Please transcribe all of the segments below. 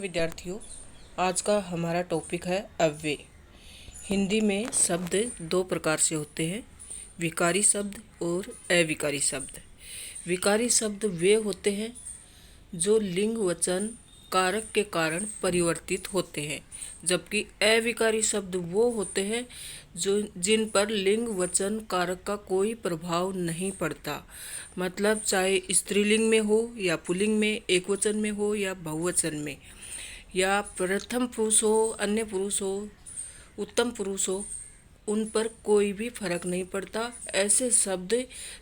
विद्यार्थियों, आज का हमारा टॉपिक है अव्यय। हिंदी में शब्द दो प्रकार से होते हैं, विकारी शब्द और अविकारी शब्द। विकारी शब्द वे होते हैं जो लिंग वचन कारक के कारण परिवर्तित होते हैं, जबकि अविकारी शब्द वो होते हैं जो जिन पर लिंग वचन कारक का कोई प्रभाव नहीं पड़ता। मतलब चाहे स्त्रीलिंग में हो या पुल्लिंग में, एकवचन में हो या बहुवचन में, या प्रथम पुरुष हो, अन्य पुरुष हो, उत्तम पुरुष हो, उन पर कोई भी फर्क नहीं पड़ता। ऐसे शब्द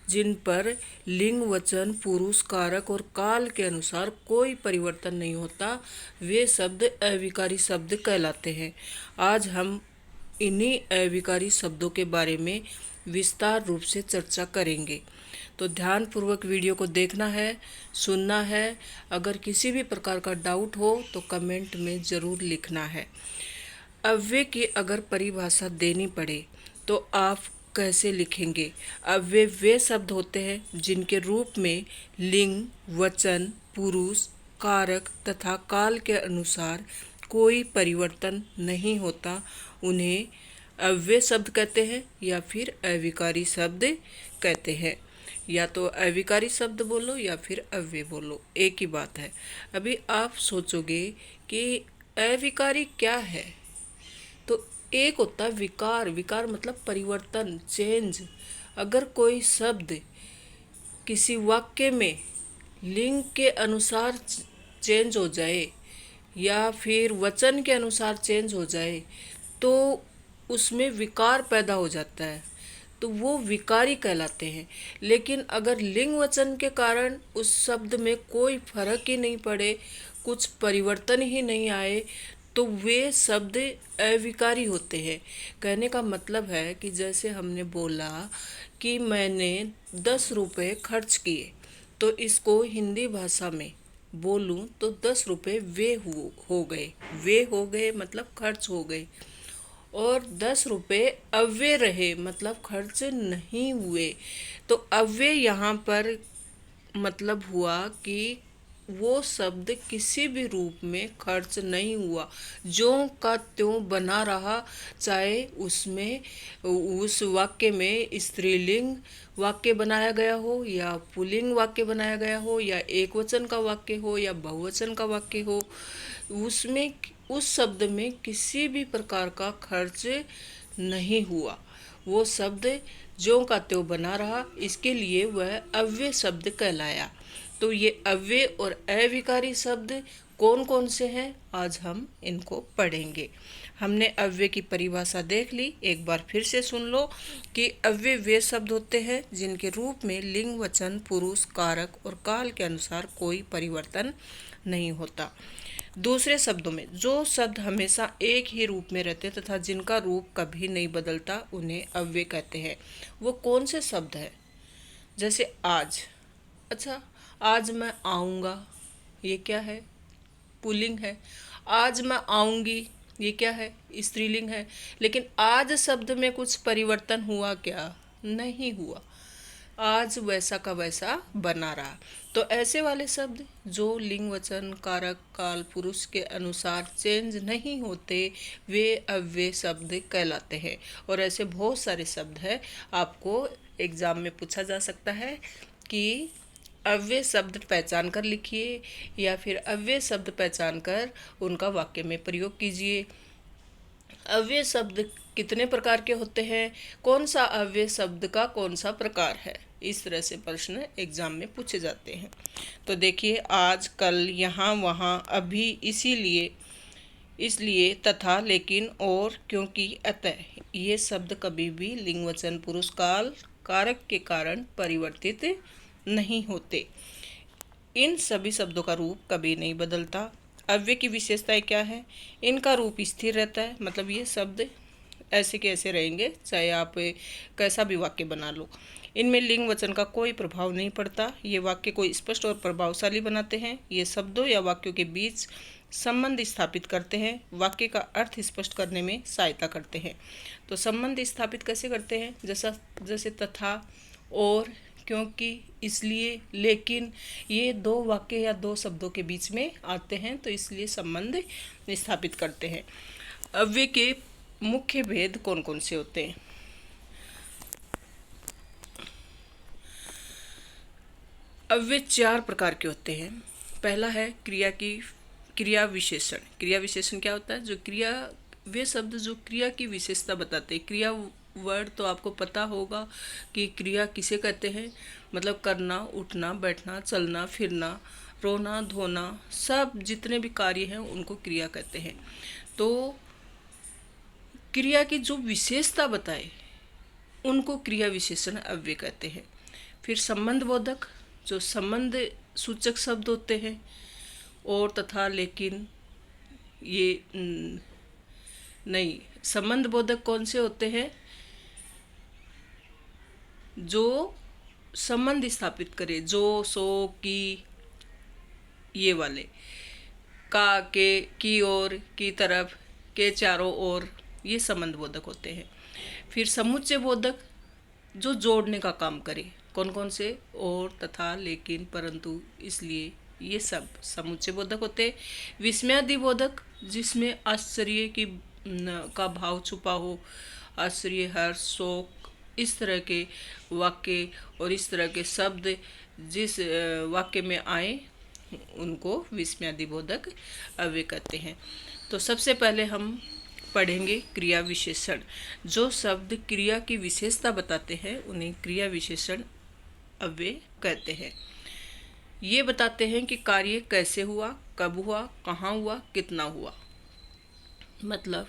जिन पर लिंग वचन पुरुष कारक और काल के अनुसार कोई परिवर्तन नहीं होता, वे शब्द अविकारी शब्द कहलाते हैं। आज हम इन्हीं अविकारी शब्दों के बारे में विस्तार रूप से चर्चा करेंगे, तो ध्यान पूर्वक वीडियो को देखना है, सुनना है। अगर किसी भी प्रकार का डाउट हो तो कमेंट में ज़रूर लिखना है। अव्यय की अगर परिभाषा देनी पड़े तो आप कैसे लिखेंगे? अव्यय वे शब्द होते हैं जिनके रूप में लिंग, वचन, पुरुष, कारक तथा काल के अनुसार कोई परिवर्तन नहीं होता। उन्हें अव्यय शब्द कहते हैं या फिर अविकारी शब्द कहते हैं। या तो अविकारी शब्द बोलो या फिर अव्यय बोलो, एक ही बात है। अभी आप सोचोगे कि अविकारी क्या है, तो एक होता है विकार। विकार मतलब परिवर्तन, चेंज। अगर कोई शब्द किसी वाक्य में लिंग के अनुसार चेंज हो जाए या फिर वचन के अनुसार चेंज हो जाए तो उसमें विकार पैदा हो जाता है, तो वो विकारी कहलाते हैं। लेकिन अगर लिंग वचन के कारण उस शब्द में कोई फर्क ही नहीं पड़े, कुछ परिवर्तन ही नहीं आए, तो वे शब्द अविकारी होते हैं। कहने का मतलब है कि जैसे हमने बोला कि मैंने 10 रुपये खर्च किए, तो इसको हिंदी भाषा में बोलूं तो 10 रुपये वे हो गए। वे हो गए मतलब खर्च हो गए। और 10 रुपये अव्यय रहे मतलब खर्च नहीं हुए। तो अव्यय यहाँ पर मतलब हुआ कि वो शब्द किसी भी रूप में खर्च नहीं हुआ, ज्यों का त्यों बना रहा। चाहे उसमें उस वाक्य में स्त्रीलिंग वाक्य बनाया गया हो या पुल्लिंग वाक्य बनाया गया हो या एकवचन का वाक्य हो या बहुवचन का वाक्य हो, उसमें उस शब्द में किसी भी प्रकार का खर्च नहीं हुआ। वो शब्द ज्यों का त्यों बना रहा, इसके लिए वह अव्यय शब्द कहलाया। तो ये अव्यय और अविकारी शब्द कौन कौन से हैं, आज हम इनको पढ़ेंगे। हमने अव्यय की परिभाषा देख ली, एक बार फिर से सुन लो कि अव्यय वे शब्द होते हैं जिनके रूप में लिंग, वचन, पुरुष, कारक और काल के अनुसार कोई परिवर्तन नहीं होता। दूसरे शब्दों में जो शब्द हमेशा एक ही रूप में रहते तथा जिनका रूप कभी नहीं बदलता, उन्हें अव्यय कहते हैं। वो कौन से शब्द हैं? जैसे आज। अच्छा, आज मैं आऊँगा, ये क्या है? पुल्लिंग है। आज मैं आऊँगी, ये क्या है? स्त्रीलिंग है। लेकिन आज शब्द में कुछ परिवर्तन हुआ क्या? नहीं हुआ। आज वैसा का वैसा बना रहा। तो ऐसे वाले शब्द जो लिंग, वचन, कारक, काल, पुरुष के अनुसार चेंज नहीं होते, वे अव्यय शब्द कहलाते हैं। और ऐसे बहुत सारे शब्द हैं, आपको एग्जाम में पूछा जा सकता है कि अव्यय शब्द पहचान कर लिखिए या फिर अव्यय शब्द पहचान कर उनका वाक्य में प्रयोग कीजिए। अव्यय शब्द कितने प्रकार के होते हैं? कौन सा अव्यय शब्द का कौन सा प्रकार है? इस तरह से प्रश्न एग्जाम में पूछे जाते हैं। तो देखिए, आज, कल, यहाँ, वहाँ, अभी, इसीलिए, इसलिए, तथा, लेकिन, और, क्योंकि, अतः, ये शब्द कभी भी लिंग, वचन, पुरुष, काल, कारक के कारण परिवर्तित नहीं होते। इन सभी शब्दों का रूप कभी नहीं बदलता। अव्यय की विशेषताएं क्या है? इनका रूप स्थिर रहता है, मतलब ये शब्द ऐसे के ऐसे रहेंगे, चाहे आप कैसा भी वाक्य बना लो। इनमें लिंग वचन का कोई प्रभाव नहीं पड़ता। ये वाक्य को स्पष्ट और प्रभावशाली बनाते हैं। ये शब्दों या वाक्यों के बीच संबंध स्थापित करते हैं, वाक्य का अर्थ स्पष्ट करने में सहायता करते हैं। तो संबंध स्थापित कैसे करते हैं? जैसे तथा, और, क्योंकि, इसलिए, लेकिन ये दो वाक्य या दो शब्दों के बीच में आते हैं, तो इसलिए संबंध स्थापित करते हैं। अव्यय के मुख्य भेद कौन कौन से होते हैं? अव्यय 4 प्रकार के होते हैं। पहला है क्रिया विशेषण। क्रिया विशेषण क्या होता है? जो क्रिया, वे शब्द जो क्रिया की विशेषता बताते हैं। क्रिया वर्ड तो आपको पता होगा कि क्रिया किसे कहते हैं, मतलब करना, उठना, बैठना, चलना, फिरना, रोना, धोना, सब जितने भी कार्य हैं उनको क्रिया कहते हैं। तो क्रिया की जो विशेषता बताए उनको क्रिया विशेषण अव्यय कहते हैं। फिर संबंध बोधक, जो संबंध सूचक शब्द होते हैं, और, तथा, लेकिन, ये नहीं, संबंध बोधक कौन से होते हैं? जो संबंध स्थापित करे, जो, सो, की, ये वाले, का, के, की ओर, की तरफ, के चारों ओर, ये संबंध बोधक होते हैं। फिर समुच्चय बोधक, जो जोड़ने का काम करे। कौन कौन से? और, तथा, लेकिन, परंतु, इसलिए, ये सब समुच्चय बोधक होते हैं। विस्मयादि बोधक, जिसमें आश्चर्य का भाव छुपा हो, आश्चर्य, हर्ष, शोक, इस तरह के वाक्य और इस तरह के शब्द जिस वाक्य में आए उनको विस्मयादि बोधक अव्यय कहते हैं। तो सबसे पहले हम पढ़ेंगे क्रिया विशेषण। जो शब्द क्रिया की विशेषता बताते हैं उन्हें क्रिया विशेषण अव्यय कहते हैं। ये बताते हैं कि कार्य कैसे हुआ, कब हुआ, कहाँ हुआ, कितना हुआ। मतलब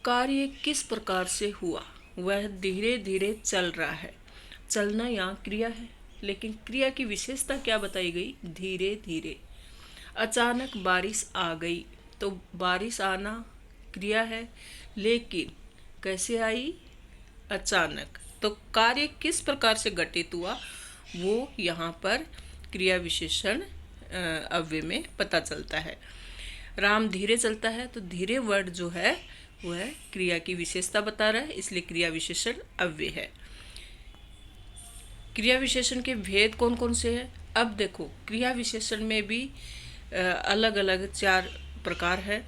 कार्य किस प्रकार से हुआ, वह धीरे धीरे चल रहा है। चलना यहाँ क्रिया है, लेकिन क्रिया की विशेषता क्या बताई गई? धीरे धीरे। अचानक बारिश आ गई, तो बारिश आना क्रिया है, लेकिन कैसे आई? अचानक। तो कार्य किस प्रकार से घटित हुआ वो यहाँ पर क्रिया विशेषण अव्यय में पता चलता है। राम धीरे चलता है, तो धीरे वर्ड जो है वह क्रिया की विशेषता बता रहा है, इसलिए क्रिया विशेषण अव्यय है। क्रिया विशेषण के भेद कौन कौन से हैं? अब देखो, क्रिया विशेषण में भी अलग अलग 4 प्रकार है।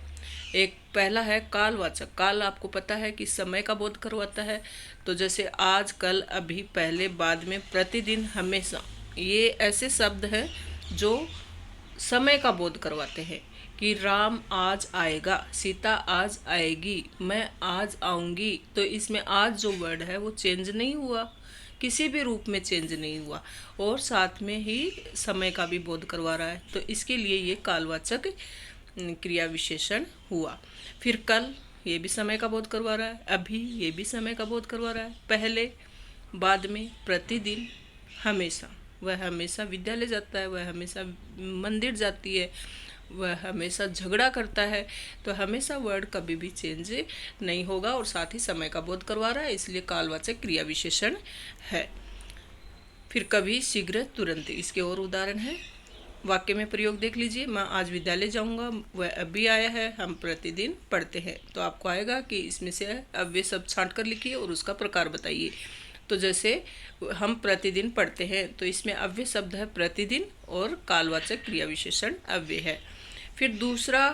एक पहला है कालवाचक। काल आपको पता है कि समय का बोध करवाता है। तो जैसे आज, कल, अभी, पहले, बाद में, प्रतिदिन, हमेशा, ये ऐसे शब्द हैं जो समय का बोध करवाते हैं कि राम आज आएगा, सीता आज आएगी, मैं आज आऊँगी। तो इसमें आज जो वर्ड है वो चेंज नहीं हुआ, किसी भी रूप में चेंज नहीं हुआ, और साथ में ही समय का भी बोध करवा रहा है। तो इसके लिए ये कालवाचक क्रिया विशेषण हुआ। फिर कल, ये भी समय का बोध करवा रहा है। अभी, ये भी समय का बोध करवा रहा है। पहले, बाद में, प्रतिदिन, हमेशा, वह हमेशा विद्यालय जाता है, वह हमेशा मंदिर जाती है, वह हमेशा झगड़ा करता है। तो हमेशा वर्ड कभी भी चेंज नहीं होगा और साथ ही समय का बोध करवा रहा है, इसलिए कालवाचक क्रिया विशेषण है। फिर कभी, शीघ्र, तुरंत, इसके और उदाहरण है। वाक्य में प्रयोग देख लीजिए। मैं आज विद्यालय जाऊंगा, वह अभी आया है, हम प्रतिदिन पढ़ते हैं। तो आपको आएगा कि इसमें से अव्यय शब्द छांट कर लिखिए और उसका प्रकार बताइए। तो जैसे हम प्रतिदिन पढ़ते हैं, तो इसमें अव्यय शब्द है प्रतिदिन और कालवाचक क्रिया विशेषण अव्यय है। फिर दूसरा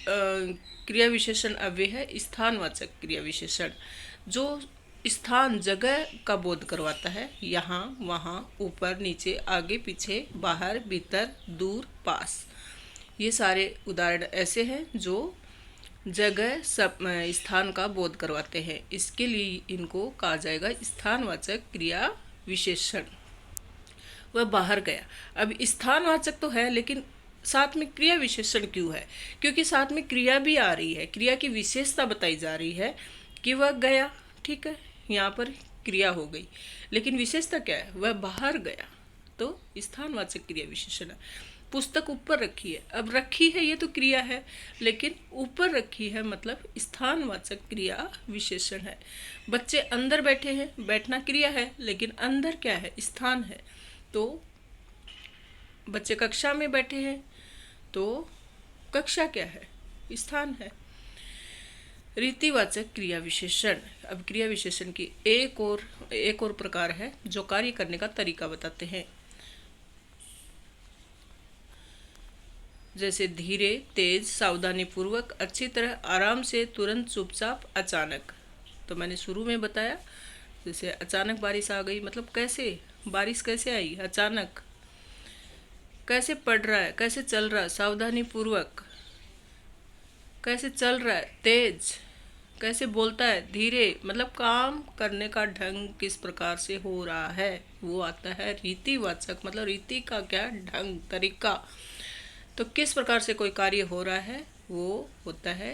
क्रिया विशेषण अव्यय है स्थानवाचक क्रिया विशेषण, जो स्थान, जगह का बोध करवाता है। यहाँ, वहाँ, ऊपर, नीचे, आगे, पीछे, बाहर, भीतर, दूर, पास। ये सारे उदाहरण ऐसे हैं जो जगह, स्थान का बोध करवाते हैं। इसके लिए इनको कहा जाएगा स्थानवाचक क्रिया विशेषण। वह बाहर गया। अब स्थानवाचक तो है, लेकिन साथ में क्रिया विशेषण क्यों है? क्योंकि साथ में क्रिया भी आ रही है, क्रिया की विशेषता बताई जा रही है कि वह गया। ठीक है, यहाँ पर क्रिया हो गई, लेकिन विशेषता क्या है? वह बाहर गया, तो स्थानवाचक क्रिया विशेषण है। पुस्तक ऊपर रखी है। अब रखी है ये तो क्रिया है, लेकिन ऊपर रखी है मतलब स्थानवाचक क्रिया विशेषण है। बच्चे अंदर बैठे हैं, बैठना क्रिया है, लेकिन अंदर क्या है? स्थान है। तो बच्चे कक्षा में बैठे हैं, तो कक्षा क्या है? स्थान है। रीतिवाचक क्रिया विशेषण। अब क्रिया विशेषण की एक और प्रकार है जो कार्य करने का तरीका बताते हैं। जैसे धीरे, तेज, सावधानी पूर्वक, अच्छी तरह, आराम से, तुरंत, चुपचाप, अचानक। तो मैंने शुरू में बताया, जैसे अचानक बारिश आ गई, मतलब कैसे बारिश कैसे आई, अचानक। कैसे पढ़ रहा है, कैसे चल रहा है, सावधानी पूर्वक। कैसे चल रहा है, तेज। कैसे बोलता है, धीरे, मतलब काम करने का ढंग किस प्रकार से हो रहा है, वो आता है रीतिवाचक। मतलब रीति का क्या, ढंग, तरीका। तो किस प्रकार से कोई कार्य हो रहा है वो होता है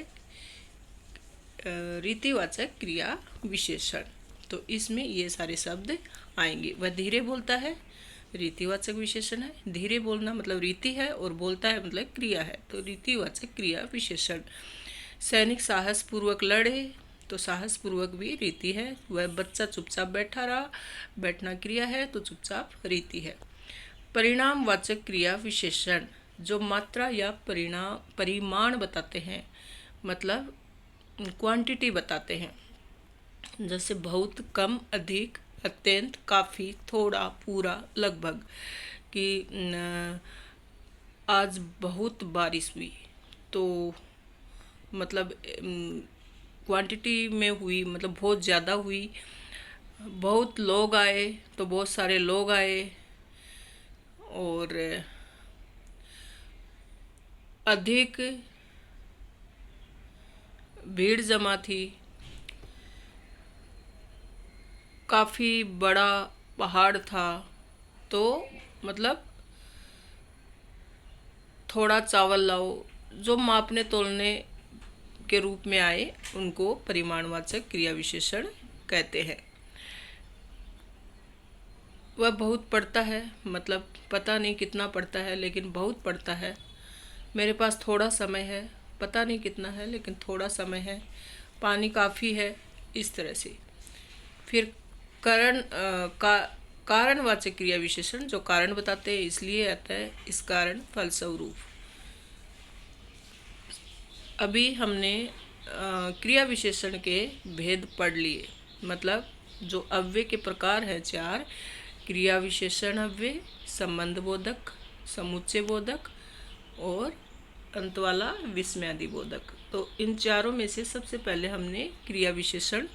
रीतिवाचक क्रिया विशेषण। तो इसमें ये सारे शब्द आएंगे। वह धीरे बोलता है, रीतिवाचक विशेषण है। धीरे बोलना मतलब रीति है, और बोलता है मतलब क्रिया है, तो रीतिवाचक क्रिया विशेषण। सैनिक साहस पूर्वक लड़े, तो साहस पूर्वक भी रीति है। वह बच्चा चुपचाप बैठा रहा, बैठना क्रिया है, तो चुपचाप रीति है। परिणामवाचक क्रिया विशेषण जो मात्रा या परिमाण बताते हैं, मतलब क्वांटिटी बताते हैं। जैसे बहुत, कम, अधिक, अत्यंत, काफ़ी, थोड़ा, पूरा, लगभग। कि आज बहुत बारिश हुई, तो मतलब क्वांटिटी में हुई, मतलब बहुत ज़्यादा हुई। बहुत लोग आए, तो बहुत सारे लोग आए। और अधिक भीड़ जमा थी। काफ़ी बड़ा पहाड़ था, तो मतलब थोड़ा चावल लाओ। जो मापने तोलने के रूप में आए उनको परिमाणवाचक क्रिया विशेषण कहते हैं। वह बहुत पढ़ता है, मतलब पता नहीं कितना पढ़ता है, लेकिन बहुत पढ़ता है। मेरे पास थोड़ा समय है, पता नहीं कितना है, लेकिन थोड़ा समय है। पानी काफ़ी है, इस तरह से। फिर कारणवाचक क्रिया विशेषण जो कारण बताते हैं, इसलिए आता है इस कारण, फलस्वरूप। अभी हमने क्रिया विशेषण के भेद पढ़ लिए। मतलब जो अव्यय के प्रकार हैं 4, क्रिया विशेषण अव्यय, संबंध बोधक, समुच्चय बोधक और अंत वाला विस्मयादि बोधक। तो इन चारों में से सबसे पहले हमने क्रिया विशेषण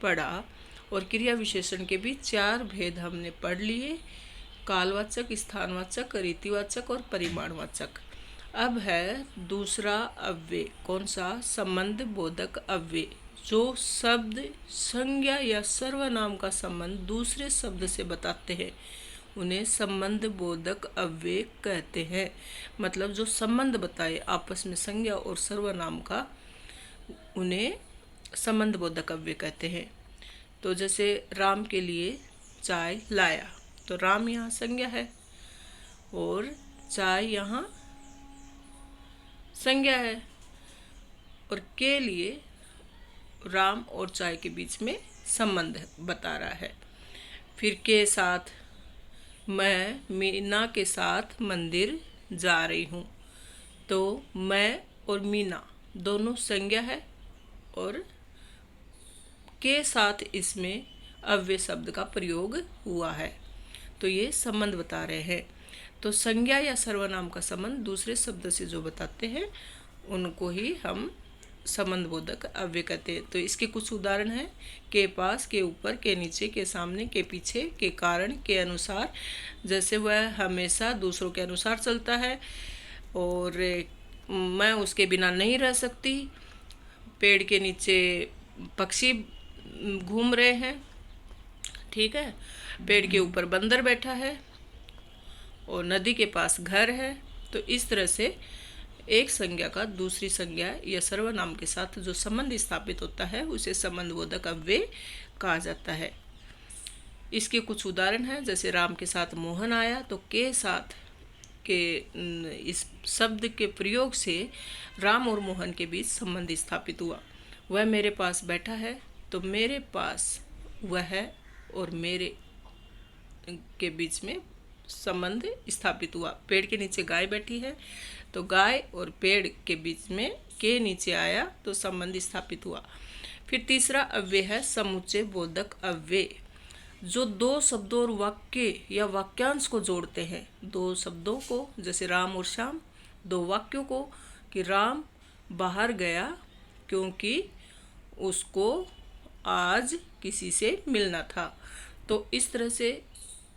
पढ़ा, और क्रिया विशेषण के भी 4 भेद हमने पढ़ लिए। कालवाचक, स्थानवाचक, रीतिवाचक और परिमाणवाचक। अब है दूसरा अव्यय, कौन सा, संबंध बोधक अव्यय। जो शब्द, संज्ञा या सर्वनाम का संबंध दूसरे शब्द से बताते हैं उन्हें संबंध बोधक अव्यय कहते हैं। मतलब जो संबंध बताए आपस में संज्ञा और सर्वनाम का, उन्हें संबंध बोधक अव्यय कहते हैं। तो जैसे राम के लिए चाय लाया, तो राम यहाँ संज्ञा है और चाय यहाँ संज्ञा है, और के लिए राम और चाय के बीच में संबंध बता रहा है। फिर के साथ, मैं मीना के साथ मंदिर जा रही हूँ, तो मैं और मीना दोनों संज्ञा है, और के साथ इसमें अव्यय शब्द का प्रयोग हुआ है, तो ये संबंध बता रहे हैं। तो संज्ञा या सर्वनाम का संबंध दूसरे शब्द से जो बताते हैं उनको ही हम संबंध बोधक अव्यय कहते हैं। तो इसके कुछ उदाहरण हैं, के पास, के ऊपर, के नीचे, के सामने, के पीछे, के कारण, के अनुसार। जैसे वह हमेशा दूसरों के अनुसार चलता है, और मैं उसके बिना नहीं रह सकती। पेड़ के नीचे पक्षी घूम रहे हैं, ठीक है। पेड़ के ऊपर बंदर बैठा है, और नदी के पास घर है। तो इस तरह से एक संज्ञा का दूसरी संज्ञा या सर्वनाम के साथ जो संबंध स्थापित होता है उसे संबंध बोधक अव्यय कहा जाता है। इसके कुछ उदाहरण हैं, जैसे राम के साथ मोहन आया, तो के साथ के इस शब्द के प्रयोग से राम और मोहन के बीच संबंध स्थापित हुआ। वह मेरे पास बैठा है, तो मेरे पास वह है और मेरे के बीच में संबंध स्थापित हुआ। पेड़ के नीचे गाय बैठी है, तो गाय और पेड़ के बीच में के नीचे आया तो संबंध स्थापित हुआ। फिर तीसरा अव्यय है समुच्चय बोधक अव्यय, जो दो शब्दों और वाक्य या वाक्यांश को जोड़ते हैं। दो शब्दों को, जैसे राम और श्याम, दो वाक्यों को कि राम बाहर गया क्योंकि उसको आज किसी से मिलना था। तो इस तरह से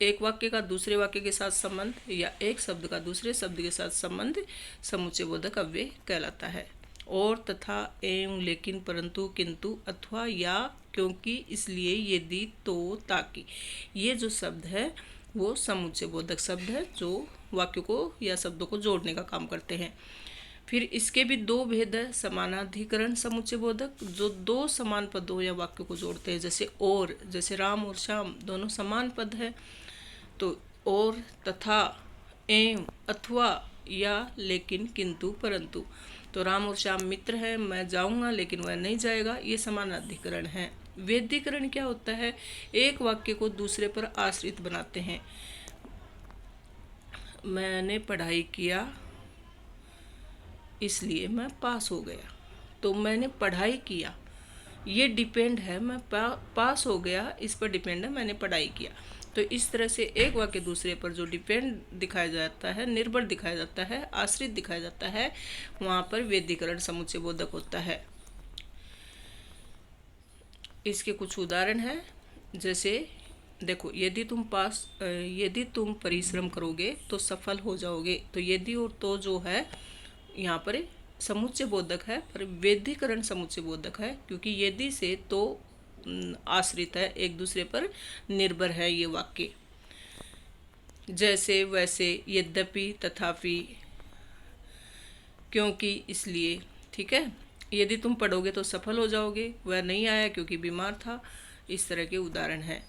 एक वाक्य का दूसरे वाक्य के साथ संबंध या एक शब्द का दूसरे शब्द के साथ संबंध समुच्चय बोधक अव्यय कहलाता है। और, तथा, एवं, लेकिन, परंतु, किंतु, अथवा, या, क्योंकि, इसलिए, यदि, तो, ताकि, ये जो शब्द है वो समुच्चय बोधक शब्द है जो वाक्य को या शब्दों को जोड़ने का काम करते हैं। फिर इसके भी दो भेद है। समानाधिकरण समुच्चय बोधक, जो दो समान पदों या वाक्यों को जोड़ते हैं, जैसे और, जैसे राम और श्याम दोनों समान पद है, तो और, तथा, एवं, अथवा, या, लेकिन, किंतु, परंतु। तो राम और श्याम मित्र हैं, मैं जाऊंगा लेकिन वह नहीं जाएगा, ये समानाधिकरण है। वेदीकरण क्या होता है? एक वाक्य को दूसरे पर आश्रित बनाते हैं। मैंने पढ़ाई किया इसलिए मैं पास हो गया, तो मैंने पढ़ाई किया, ये डिपेंड है, मैं पास हो गया इस पर डिपेंड है, मैंने पढ़ाई किया। तो इस तरह से एक वाक्य दूसरे पर जो डिपेंड दिखाया जाता है, निर्भर दिखाया जाता है, आश्रित दिखाया जाता है, वहाँ पर वेदीकरण समुच्चय बोधक होता है। इसके कुछ उदाहरण हैं, जैसे देखो, यदि तुम परिश्रम करोगे तो सफल हो जाओगे। तो यदि और तो जो है यहाँ पर समुच्चय बोधक है, पर वेदीकरण समुच्चय बोधक है, क्योंकि यदि से तो आश्रित है, एक दूसरे पर निर्भर है ये वाक्य। जैसे, वैसे, यद्यपि, तथापि, क्योंकि, इसलिए। ठीक है। यदि तुम पढ़ोगे तो सफल हो जाओगे, वह नहीं आया क्योंकि बीमार था। इस तरह के उदाहरण हैं।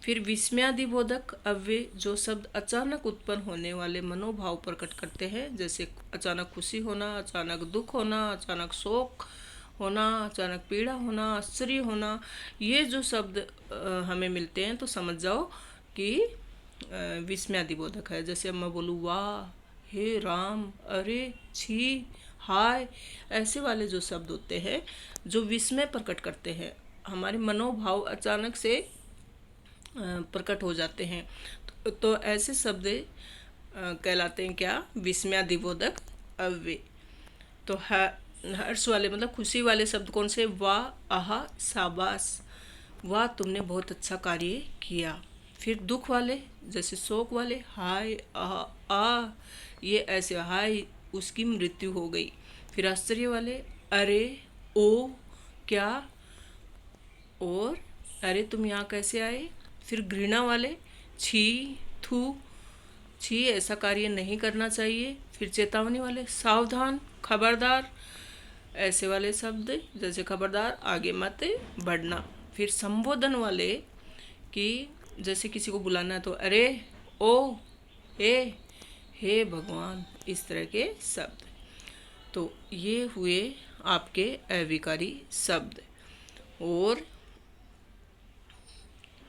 फिर विस्मयादि बोधक अव्यय, जो शब्द अचानक उत्पन्न होने वाले मनोभाव प्रकट करते हैं, जैसे अचानक खुशी होना, अचानक दुख होना, अचानक शोक होना, अचानक पीड़ा होना, आश्चर्य होना, ये जो शब्द हमें मिलते हैं तो समझ जाओ कि विस्मयादि बोधक है। जैसे मैं बोलूँ वाह, हे राम, अरे, छी, हाय, ऐसे वाले जो शब्द होते हैं जो विस्मय प्रकट करते हैं, हमारे मनोभाव अचानक से प्रकट हो जाते हैं, तो ऐसे शब्द कहलाते हैं क्या? विस्मयादि बोधक अव्यय। तो हर्ष वाले मतलब खुशी वाले शब्द कौन से? वाह, आहा, शाबाश, वाह तुमने बहुत अच्छा कार्य किया। फिर दुख वाले, जैसे शोक वाले, हाय, आ, ये ऐसे, हाय उसकी मृत्यु हो गई। फिर आश्चर्य वाले, अरे, ओ, क्या, और अरे तुम यहाँ कैसे आए। फिर घृणा वाले, छी, थू, छी ऐसा कार्य नहीं करना चाहिए। फिर चेतावनी वाले, सावधान, खबरदार, ऐसे वाले शब्द जैसे खबरदार, आगे मत बढ़ना। फिर संबोधन वाले कि जैसे किसी को बुलाना है तो अरे, ओ, ए, हे भगवान, इस तरह के शब्द। तो ये हुए आपके अविकारी शब्द। और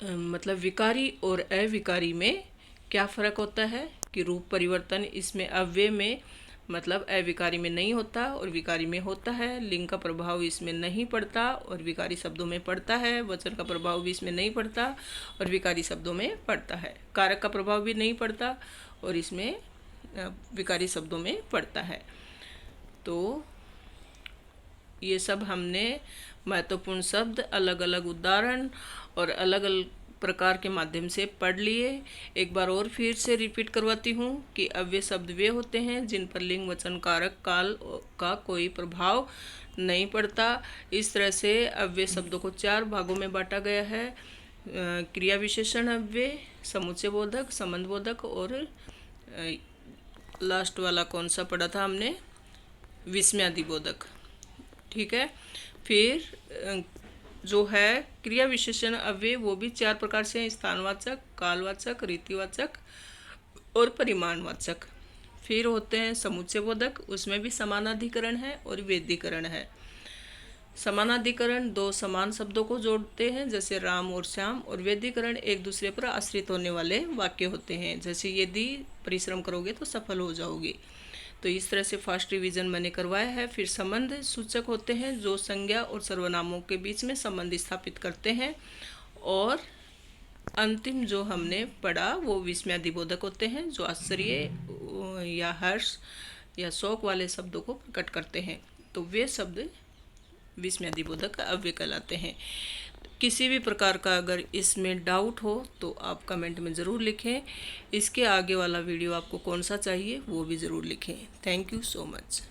मतलब विकारी और अविकारी में क्या फ़र्क होता है कि रूप परिवर्तन इसमें अव्यय में मतलब अविकारी में नहीं होता और विकारी में होता है। लिंग का प्रभाव इसमें नहीं पड़ता और विकारी शब्दों में पड़ता है। वचन का प्रभाव भी इसमें नहीं पड़ता और विकारी शब्दों में पड़ता है। कारक का प्रभाव भी नहीं पड़ता और इसमें विकारी शब्दों में पड़ता है। तो ये सब हमने महत्वपूर्ण शब्द, अलग अलग उदाहरण और अलग अलग प्रकार के माध्यम से पढ़ लिए। एक बार और फिर से रिपीट करवाती हूँ कि अव्यय शब्द वे होते हैं जिन पर लिंग, वचन, कारक, काल का कोई प्रभाव नहीं पड़ता। इस तरह से अव्यय शब्दों को 4 भागों में बांटा गया है। क्रिया विशेषण अव्यय, समुच्चय बोधक, संबंध बोधक और लास्ट वाला कौन सा पढ़ा था हमने? विस्मयादि बोधक। ठीक है। फिर जो है क्रिया विशेषण अव्यय वो भी 4 प्रकार से हैं: स्थानवाचक, कालवाचक, रीतिवाचक और परिमाणवाचक। फिर होते हैं समुच्चय बोधक, उसमें भी समानाधिकरण है और वेदीकरण है। समानाधिकरण 2 समान शब्दों को जोड़ते हैं जैसे राम और श्याम, और वेदीकरण एक दूसरे पर आश्रित होने वाले वाक्य होते हैं जैसे यदि परिश्रम करोगे तो सफल हो जाओगे। तो इस तरह से फास्ट रिवीजन मैंने करवाया है। फिर संबंध सूचक होते हैं जो संज्ञा और सर्वनामों के बीच में संबंध स्थापित करते हैं। और अंतिम जो हमने पढ़ा वो विस्मयादिबोधक होते हैं जो आश्चर्य या हर्ष या शौक वाले शब्दों को प्रकट करते हैं। तो वे शब्द विस्मयादिबोधक अव्यय कहलाते हैं। किसी भी प्रकार का अगर इसमें डाउट हो तो आप कमेंट में ज़रूर लिखें। इसके आगे वाला वीडियो आपको कौन सा चाहिए वो भी ज़रूर लिखें। Thank you so much.